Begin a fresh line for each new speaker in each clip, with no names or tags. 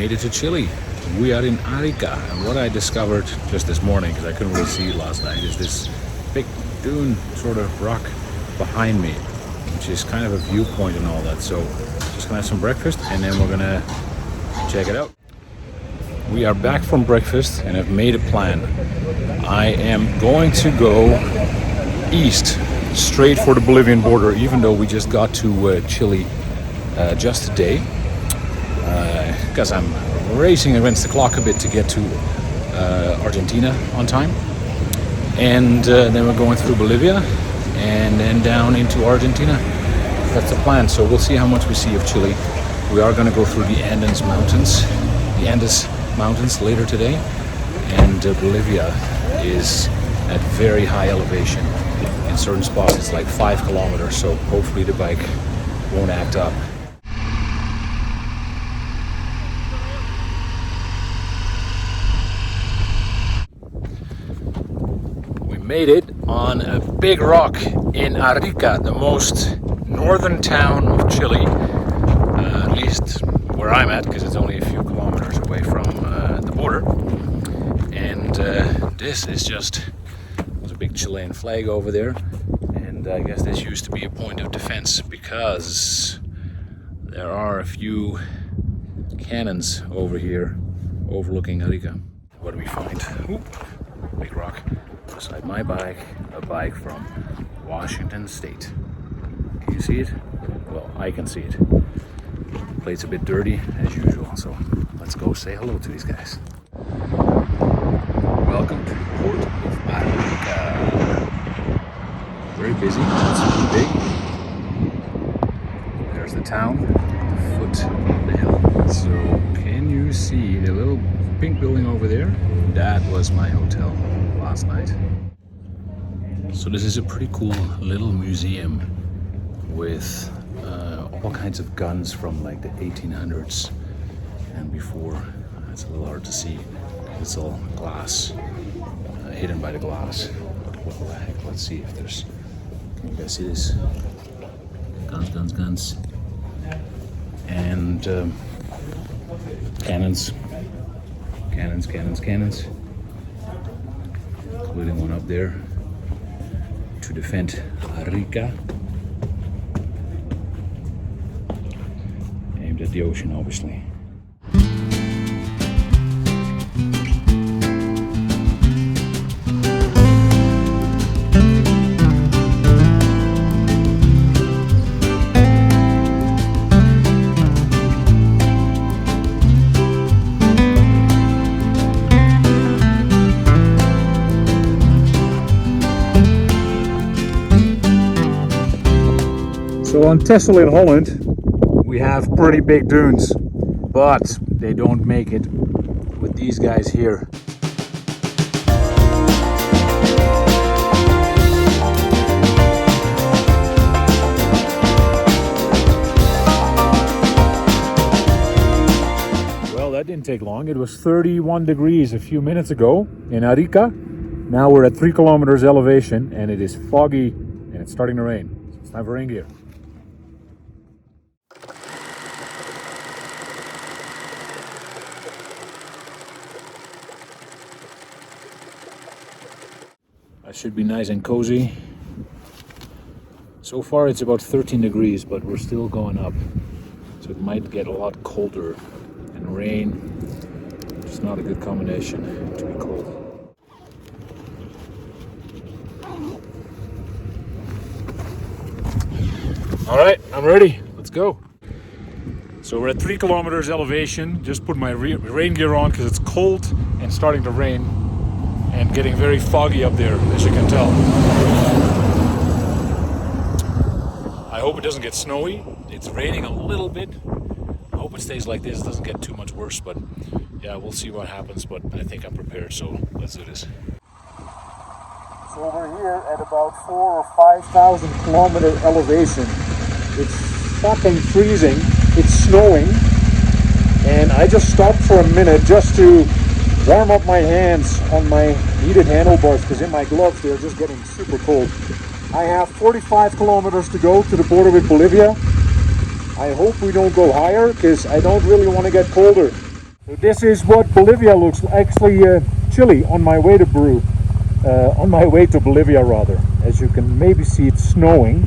made it to Chile. We are in Arica, and what I discovered just this morning, because I couldn't really see it last night, is this big dune sort of rock behind me, which is kind of a viewpoint and all that. So just gonna have some breakfast and then we're gonna check it out. We are back from breakfast and I've made a plan. I am going to go east, straight for the Bolivian border, even though we just got to Chile just today, because I'm racing against the clock a bit to get to Argentina on time. And then we're going through Bolivia and then down into Argentina. That's the plan. So we'll see how much we see of Chile. We are going to go through the Andes Mountains later today. And Bolivia is at very high elevation. In certain spots it's like 5 kilometers, so hopefully the bike won't act up. Made it on a big rock in Arica, the most northern town of Chile, at least where I'm at, because it's only a few kilometers away from the border. And this is just, there's a big Chilean flag over there, and I guess this used to be a point of defense because there are a few cannons over here overlooking Arica. What do we find? Ooh, big rock. Beside my bike, a bike from Washington State. Can you see it? Well, I can see it. Plate's a bit dirty as usual, so let's go say hello to these guys. Welcome to the port of Arica. Very busy, not super big. There's the town, the foot of the hill. So can you see the little pink building over there? That was my hotel last night. So this is a pretty cool little museum with all kinds of guns from like the 1800s and before. It's a little hard to see. It's all glass, hidden by the glass. What the heck? Let's see if there's. Can you guys see this? Guns, and cannons. Including one up there to defend Arica. Aimed at the ocean, obviously. So on Texel in Holland, we have pretty big dunes, but they don't make it with these guys here. Well, that didn't take long. It was 31 degrees a few minutes ago in Arica. Now we're at 3 kilometers elevation and it is foggy and it's starting to rain. So it's time for rain gear. Should be nice and cozy. So far it's about 13 degrees, but we're still going up. So it might get a lot colder, and rain, it's not a good combination to be cold. All right, I'm ready. Let's go. So we're at 3 kilometers elevation. Just put my rain gear on because it's cold and starting to rain. And getting very foggy up there, as you can tell. I hope it doesn't get snowy. It's raining a little bit. I hope it stays like this, it doesn't get too much worse, but yeah, we'll see what happens, but I think I'm prepared, so let's do this. So we're here at about 4,000 or 5,000 kilometer elevation. It's fucking freezing, it's snowing, and I just stopped for a minute just to warm up my hands on my heated handlebars because in my gloves they're just getting super cold. I have 45 kilometers to go to the border with Bolivia. I hope we don't go higher because I don't really want to get colder.
So this is what Bolivia looks like. Actually, Chile on my way to Peru. On my way to Bolivia, rather. As you can maybe see, it's snowing.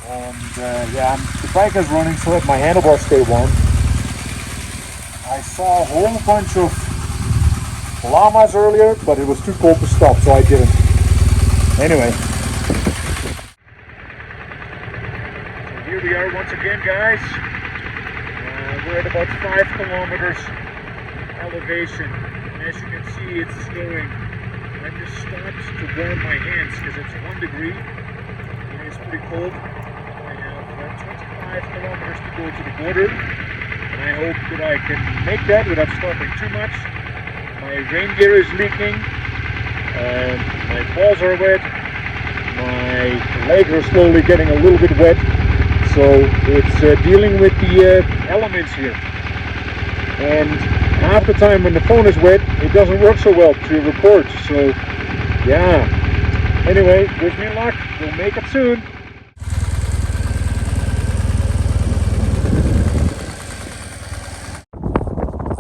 And yeah, the bike is running so that my handlebars stay warm. I saw a whole bunch of llamas earlier, but it was too cold to stop, so I didn't. Anyway. So here we are once again, guys. We're at about 5 kilometers elevation. And as you can see, it's snowing. I just stopped to warm my hands because it's 1 degree and it's pretty cold. I have 25 kilometers to go to the border, and I hope that I can make that without stopping too much. My rain gear is leaking, my balls are wet, my legs are slowly getting a little bit wet, so it's dealing with the elements here. And half the time when the phone is wet, it doesn't work so well to record, so yeah. Anyway, wish me luck, we'll make it soon.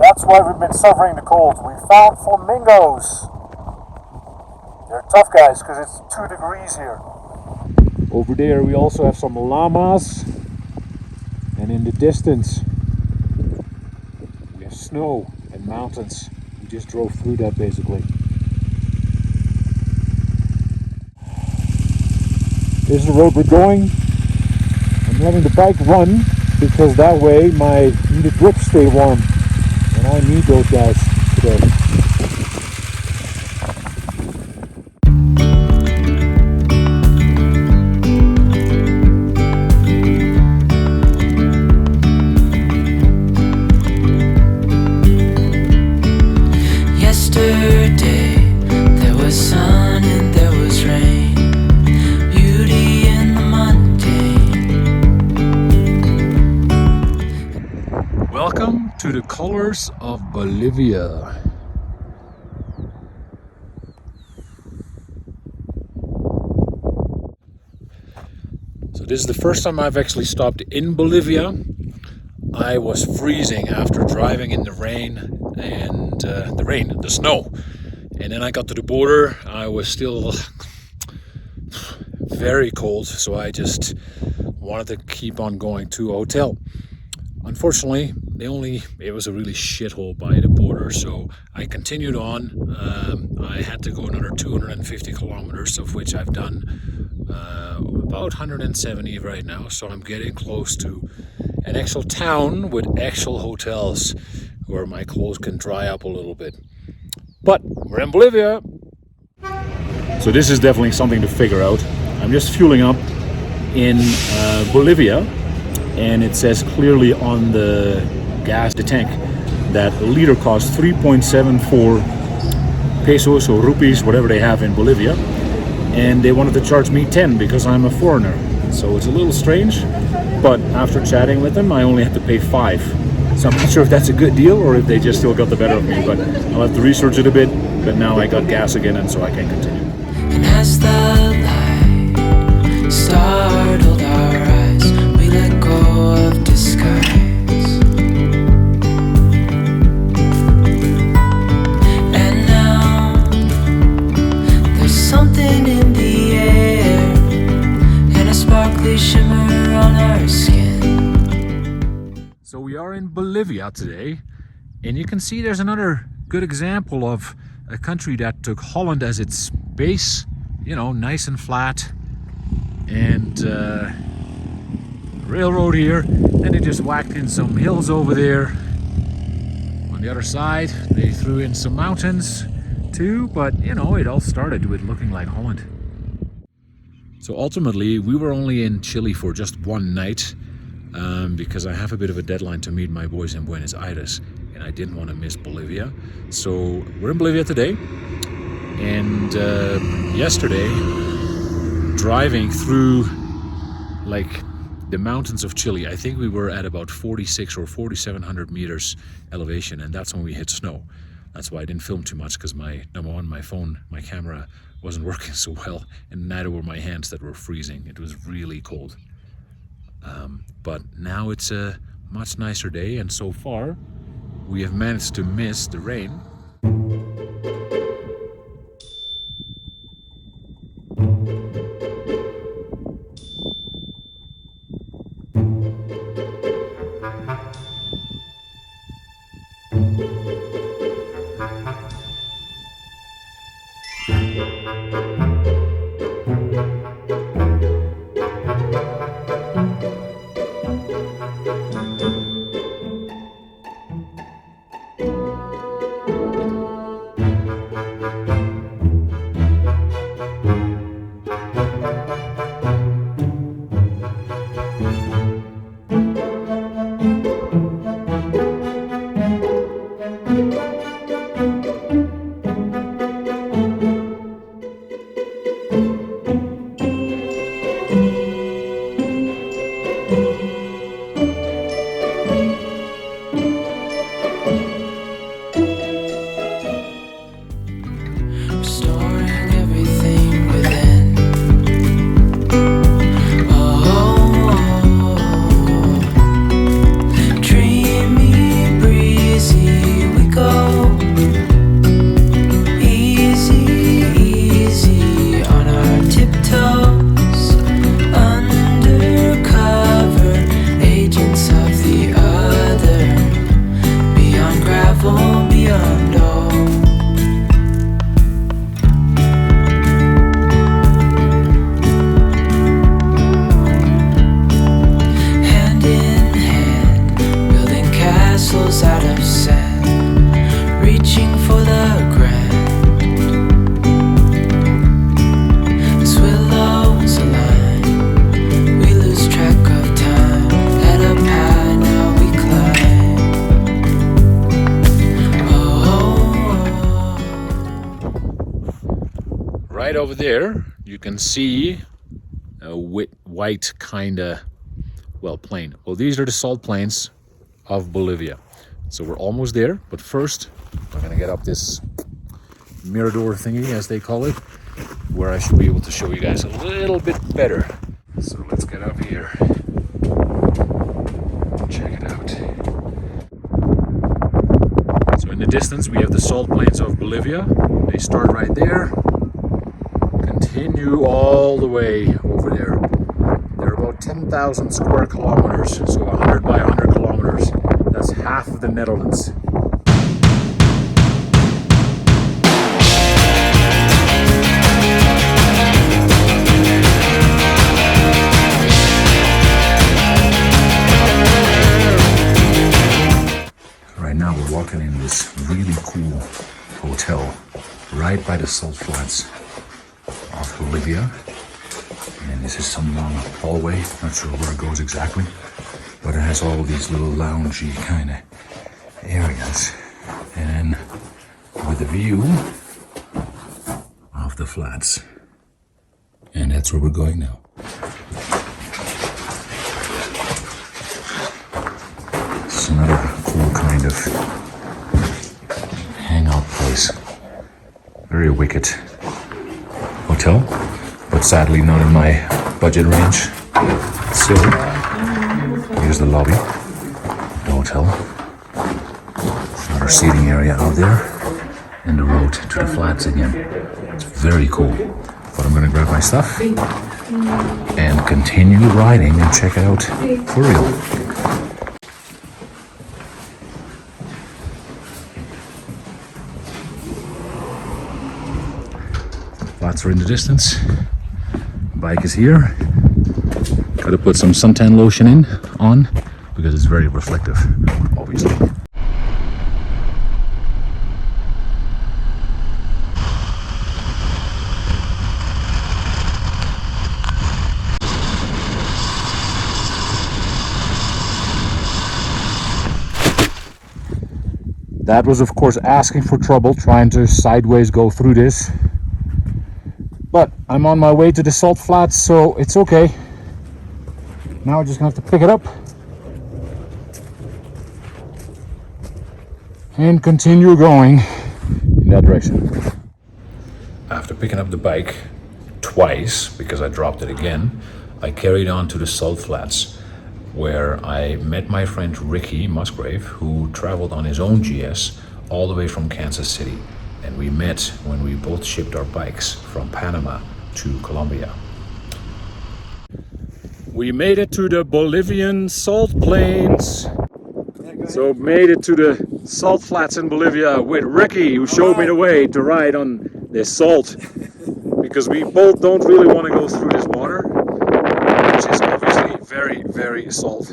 That's why we've been suffering the cold. We found flamingos. They're tough guys because it's 2 degrees here. Over there we also have some llamas. And in the distance we have snow and mountains. We just drove through that basically. This is the road we're going. I'm letting the bike run because that way my grips stay warm. And I need those guys today.
Yesterday there was sun and there was rain, beauty in the mundane.
Welcome to the colors of Bolivia. So this is the first time I've actually stopped in Bolivia. I was freezing after driving in the rain and the snow. And then I got to the border. I was still very cold, so I just wanted to keep on going to a hotel. Unfortunately, it was a really shithole by the border, so I continued on. I had to go another 250 kilometers, of which I've done about 170 right now, so I'm getting close to an actual town with actual hotels where my clothes can dry up a little bit. But we're in Bolivia. So this is definitely something to figure out. I'm just fueling up in Bolivia, and it says clearly on the tank that a liter costs 3.74 pesos or rupees, whatever they have in Bolivia, and they wanted to charge me 10 because I'm a foreigner. So it's a little strange, but after chatting with them I only had to pay 5. So I'm not sure if that's a good deal or if they just still got the better of me, but I'll have to research it a bit. But now I got gas again, and so I can continue.
And as the light startled our eyes, we let go of disguise. And now there's something in the air and a sparkly shimmer on our skin.
So we are in Bolivia today, and you can see there's another good example of a country that took Holland as its base, you know, nice and flat, and railroad here. Then they just whacked in some hills over there. On the other side, they threw in some mountains too, but you know, it all started with looking like Holland. So ultimately, we were only in Chile for just one night, because I have a bit of a deadline to meet my boys in Buenos Aires, and I didn't want to miss Bolivia. So we're in Bolivia today, and yesterday, driving through like the mountains of Chile, I think we were at about 46 or 4,700 meters elevation, and that's when we hit snow. That's why I didn't film too much, because my phone, my camera wasn't working so well, and neither were my hands that were freezing. It was really cold. But now it's much nicer day, and so far we have managed to miss the rain.
Restoring everything within. Dreamy, breezy, we go. Easy, easy on our tiptoes. Undercover agents of the other. Beyond gravel, beyond all. Hand in hand, building castles out of sand, reaching for the grand. As willows align, we lose track of time. Head up high, now we climb.
Right over there, you can see a white kinda, well, plain. Well, these are the salt plains of Bolivia. So we're almost there, but first we're gonna get up this mirador thingy, as they call it, where I should be able to show you guys a little bit better. So let's get up here. Check it out. So in the distance, we have the salt plains of Bolivia. They start right there, continue all the way over there. They're about 10,000 square kilometers, so 100 by 100 kilometers. That's half of the Netherlands. Right now we're walking in this really cool hotel right by the salt flats of Bolivia. And this is some long hallway, not sure where it goes exactly, but it has all these little loungy kind of areas. And then with a view of the flats. And that's where we're going now. It's another cool kind of hangout place. Very wicked hotel, but sadly not in my budget range. So here's the lobby, the hotel. Another seating area out there, and the road to the flats again. It's very cool. But I'm gonna grab my stuff and continue riding and check it out for real. Flats are in the distance. Bike is here. Gotta put some suntan lotion on because it's very reflective, obviously. That was, of course, asking for trouble, trying to sideways go through this. But I'm on my way to the salt flats, so it's okay. Now I'm just gonna have to pick it up and continue going in that direction. After picking up the bike twice, because I dropped it again, I carried on to the salt flats. where I met my friend Ricky Musgrave, who traveled on his own GS all the way from Kansas City. And we met when we both shipped our bikes from Panama to Colombia. We made it to the Bolivian salt plains. So made it to the salt flats in Bolivia with Ricky, who showed me the way to ride on this salt. Because we both don't really want to go through this water, which is obviously very, very salt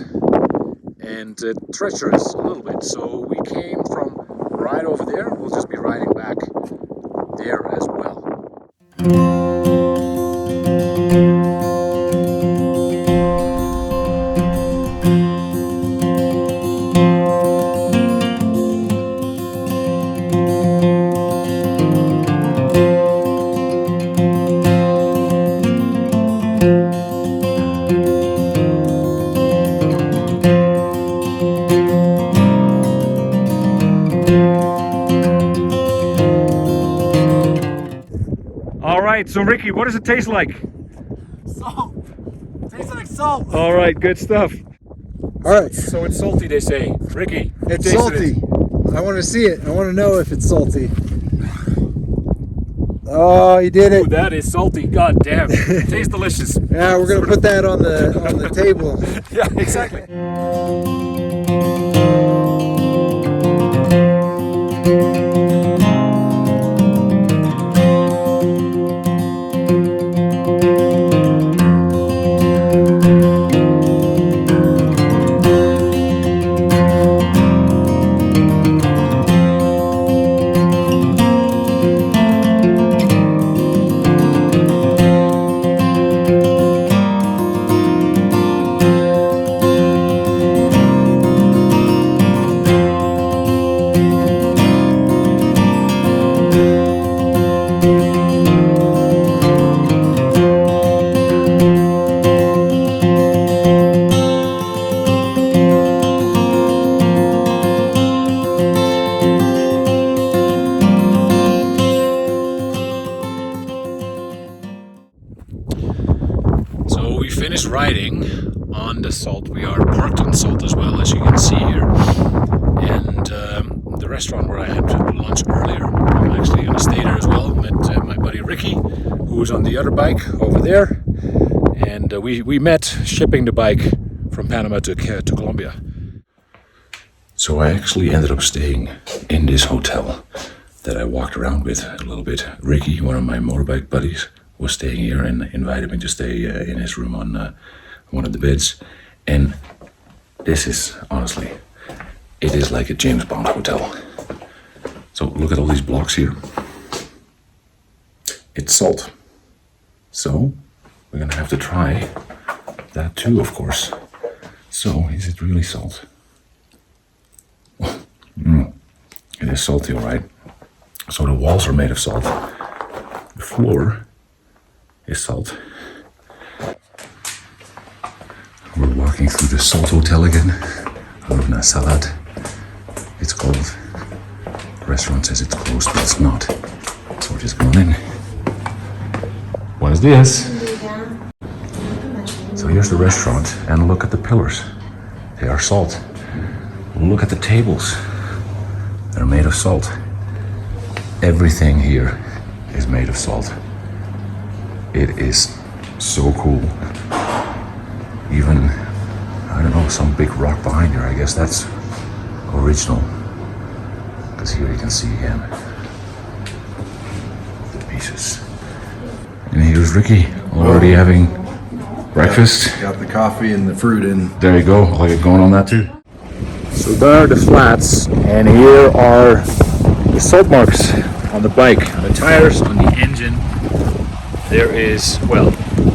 and treacherous a little bit. So we came from right over there. We'll just be riding back there as well. Alright, so Ricky, what does it taste like?
Salt. Tastes like salt.
Alright, good stuff.
Alright.
So it's salty, they say. Ricky,
It's salty. I want to see it. I want to know if it's salty. Oh, you did
Ooh,
it.
that is salty. God damn. It tastes delicious.
Yeah, we're gonna put that on the table.
Yeah, exactly. We finished riding on the salt. We are parked on salt as well, as you can see here. And the restaurant where I had lunch earlier, I'm actually going to stay there as well. Met my buddy Ricky, who was on the other bike over there. And we met shipping the bike from Panama to Colombia. So I actually ended up staying in this hotel that I walked around with a little bit. Ricky, one of my motorbike buddies, was staying here and invited me to stay in his room on one of the beds. And this is, honestly, it is like a James Bond hotel. So look at all these blocks here. It's salt. So we're gonna have to try that too, of course. So is it really salt? It is salty, all right. So the walls are made of salt. The floor is salt. We're walking through the Salt Hotel again. Una Salad, it's called. The restaurant says it's closed, but it's not. So we're just going in. Buenos dias. So here's the restaurant, and look at the pillars. They are salt. Look at the tables. They're made of salt. Everything here is made of salt. It is so cool. Even, I don't know, some big rock behind here. I guess that's original. Because here you can see again the pieces. And here's Ricky, already having breakfast.
Got the coffee and the fruit in.
There you go, I'll get going on that too. So there are the flats, and here are the salt marks on the bike, on the tires, on the engine. There is, well,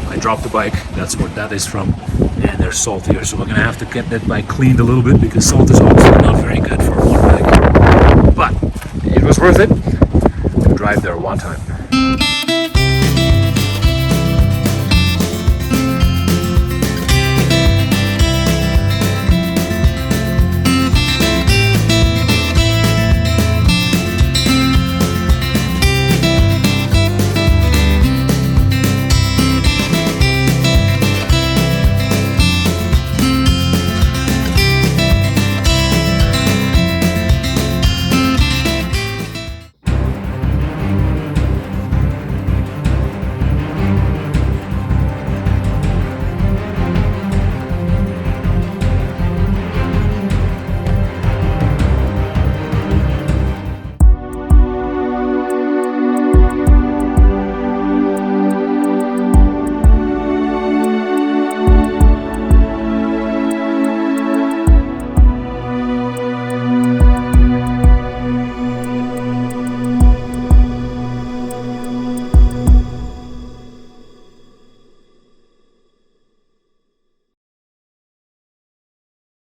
I dropped the bike, that's what that is from, and there's salt here, so we're gonna have to get that bike cleaned a little bit because salt is obviously not very good for a motorbike. But it was worth it to drive there one time.